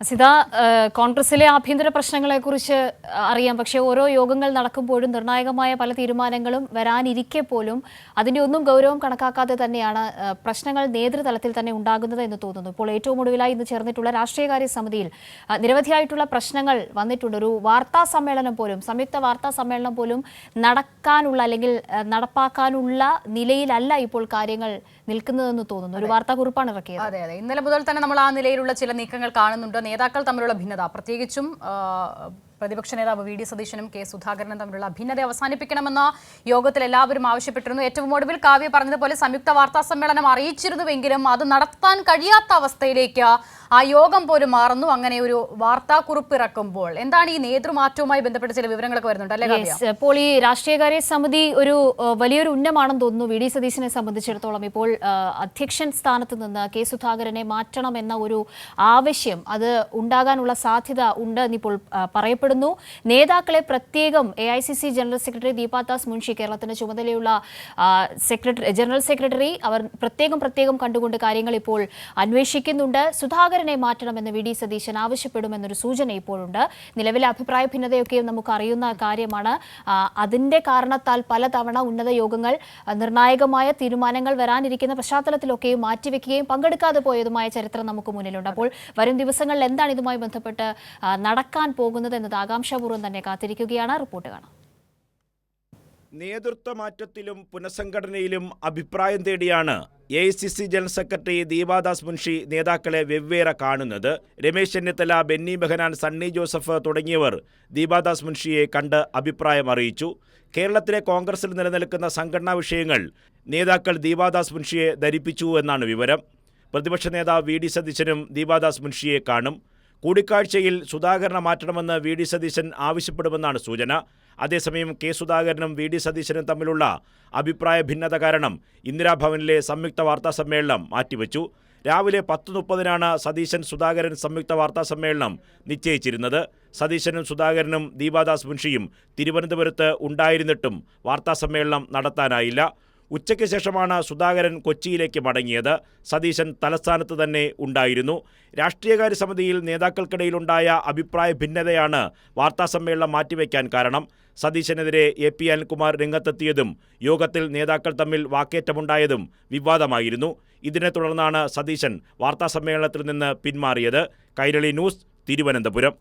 സിത, കോൺഗ്രസിലെ ആഭ്യന്തര പ്രശ്നങ്ങളെക്കുറിച്ച് അറിയാം. പക്ഷേ ഓരോ യോഗങ്ങൾ നടക്കുമ്പോഴും നിർണായകമായ പല തീരുമാനങ്ങളും വരാനിരിക്കെ പോലും അതിൻ്റെ ഒന്നും ഗൗരവം കണക്കാക്കാതെ തന്നെയാണ് പ്രശ്നങ്ങൾ നേതൃതലത്തിൽ തന്നെ ഉണ്ടാകുന്നത് എന്ന് തോന്നുന്നു. ഇപ്പോൾ ഏറ്റവും ഒടുവിലായി ഇന്ന് ചേർന്നിട്ടുള്ള രാഷ്ട്രീയകാര്യ സമിതിയിൽ നിരവധിയായിട്ടുള്ള പ്രശ്നങ്ങൾ വന്നിട്ടുണ്ട്. ഒരു വാർത്താ സമ്മേളനം പോലും, സംയുക്ത വാർത്താ സമ്മേളനം പോലും നടക്കാനുള്ള അല്ലെങ്കിൽ നടപ്പാക്കാനുള്ള നിലയിലല്ല ഇപ്പോൾ കാര്യങ്ങൾ നിൽക്കുന്നതെന്ന് തോന്നുന്നു. ഒരു വാർത്താക്കുറിപ്പാണ് ഇറക്കിയത്. അതെ, ഇന്നലെ മുതൽ തന്നെ നമ്മൾ ആ നിലയിലുള്ള ചില നീക്കങ്ങൾ കാണുന്നുണ്ട്. നേതാക്കൾ തമ്മിലുള്ള ഭിന്നത, പ്രത്യേകിച്ചും പ്രതിപക്ഷ നേതാവ് വി ഡി സതീശനും കെ സുധാകരനും തമ്മിലുള്ള ഭിന്നത അവസാനിപ്പിക്കണമെന്ന യോഗത്തിൽ എല്ലാവരും ആവശ്യപ്പെട്ടിരുന്നു. ഏറ്റവും ഒടുവിൽ കാവ്യ പറഞ്ഞതുപോലെ സംയുക്ത വാർത്താ സമ്മേളനം അറിയിച്ചിരുന്നുവെങ്കിലും അത് നടത്താൻ കഴിയാത്ത അവസ്ഥയിലേക്ക് ആ യോഗം പോലും മാറുന്നു. അങ്ങനെ ഒരു വാർത്താക്കുറിപ്പ് ഇറക്കുമ്പോൾ എന്താണ് ഈ നേതൃമാറ്റവുമായി ബന്ധപ്പെട്ട ചില വിവരങ്ങളൊക്കെ വരുന്നുണ്ട് അല്ലേ കാവ്യ? ഇപ്പോൾ ഈ രാഷ്ട്രീയകാര്യ സമിതി ഒരു വലിയൊരു ഉന്നമാണെന്ന് തോന്നുന്നു വി ഡി സതീശനെ സംബന്ധിച്ചിടത്തോളം. ഇപ്പോൾ അധ്യക്ഷൻ സ്ഥാനത്ത് നിന്ന് കെ സുധാകരനെ മാറ്റണം എന്ന ഒരു ആവശ്യം അത് ഉണ്ടാകാനുള്ള സാധ്യത ഉണ്ട് എന്നിപ്പോൾ പറയപ്പെടുന്നു. നേതാക്കളെ പ്രത്യേകം AICC general secretary Deepa Das Munshi, കേരളത്തിന് ചുമതലയുള്ള ജനറൽ സെക്രട്ടറി, അവർ പ്രത്യേകം കണ്ടുകൊണ്ട് കാര്യങ്ങൾ ഇപ്പോൾ അന്വേഷിക്കുന്നുണ്ട്. സുധാകരനെ മാറ്റണമെന്ന് വി ഡി സതീശൻ ആവശ്യപ്പെടുമെന്നൊരു സൂചന ഇപ്പോഴുണ്ട്. നിലവിലെ അഭിപ്രായ ഭിന്നതയൊക്കെയും നമുക്ക് അറിയുന്ന കാര്യമാണ്. അതിന്റെ കാരണത്താൽ പലതവണ ഉന്നത യോഗങ്ങൾ നിർണായകമായ തീരുമാനങ്ങൾ വരാനിരിക്കുന്ന പശ്ചാത്തലത്തിലൊക്കെയും മാറ്റിവെക്കുകയും പങ്കെടുക്കാതെ പോയതുമായ ചരിത്രം നമുക്ക് മുന്നിലുണ്ട്. അപ്പോൾ വരും ദിവസങ്ങളിൽ എന്താണ് ഇതുമായി ബന്ധപ്പെട്ട് നടക്കാൻ പോകുന്നത് എന്നത് ആകാംക്ഷാപൂർവ്വം തന്നെ കാത്തിരിക്കുകയാണ്. റിപ്പോർട്ട് കാണാം. നേതൃത്വ മാറ്റത്തിലും പുനഃസംഘടനയിലും അഭിപ്രായം തേടിയാണ് AICC general secretary Deepa Das Munshi നേതാക്കളെ വെവ്വേറെ കാണുന്നത്. രമേശ് ചെന്നിത്തല, ബെന്നി ബെഹനാൻ, സണ്ണി ജോസഫ് തുടങ്ങിയവർ ദീപാദാസ് മുൻഷിയെ കണ്ട് അഭിപ്രായം അറിയിച്ചു. കേരളത്തിലെ കോൺഗ്രസിൽ നിലനിൽക്കുന്ന സംഘടനാ വിഷയങ്ങൾ നേതാക്കൾ ദീപാദാസ് മുൻഷിയെ ധരിപ്പിച്ചു എന്നാണ് വിവരം. പ്രതിപക്ഷ നേതാവ് വി ഡി സതീശനും ദീപാദാസ് മുൻഷിയെ കാണും. കൂടിക്കാഴ്ചയിൽ സുധാകരനെ മാറ്റണമെന്ന് വി ഡി സതീശൻ ആവശ്യപ്പെടുമെന്നാണ് സൂചന. അതേസമയം കെ സുധാകരനും വി ഡി സതീശനും തമ്മിലുള്ള അഭിപ്രായ ഭിന്നത കാരണം ഇന്ദിരാഭവനിലെ സംയുക്ത വാർത്താ സമ്മേളനം മാറ്റിവെച്ചു. രാവിലെ 10:30 സതീശൻ സുധാകരൻ സംയുക്ത വാർത്താ സമ്മേളനം നിശ്ചയിച്ചിരുന്നത്. സതീശനും സുധാകരനും ദീപാദാസ് മുൻഷിയും തിരുവനന്തപുരത്ത് ഉണ്ടായിരുന്നിട്ടും വാർത്താ സമ്മേളനം നടത്താനായില്ല. ഉച്ചയ്ക്ക് ശേഷമാണ് സുധാകരൻ കൊച്ചിയിലേക്ക് മടങ്ങിയത്. സതീശൻ തലസ്ഥാനത്ത് തന്നെ ഉണ്ടായിരുന്നു. രാഷ്ട്രീയകാര്യ സമിതിയിൽ നേതാക്കൾക്കിടയിലുണ്ടായ അഭിപ്രായ ഭിന്നതയാണ് വാർത്താസമ്മേളനം മാറ്റിവെക്കാൻ കാരണം. സതീശനെതിരെ AP അനിൽകുമാർ രംഗത്തെത്തിയതും യോഗത്തിൽ നേതാക്കൾ തമ്മിൽ വാക്കേറ്റമുണ്ടായതും വിവാദമായിരുന്നു. ഇതിനെ തുടർന്നാണ് സതീശൻ വാർത്താസമ്മേളനത്തിൽ നിന്ന് പിന്മാറിയത്. കൈരളി ന്യൂസ്, തിരുവനന്തപുരം.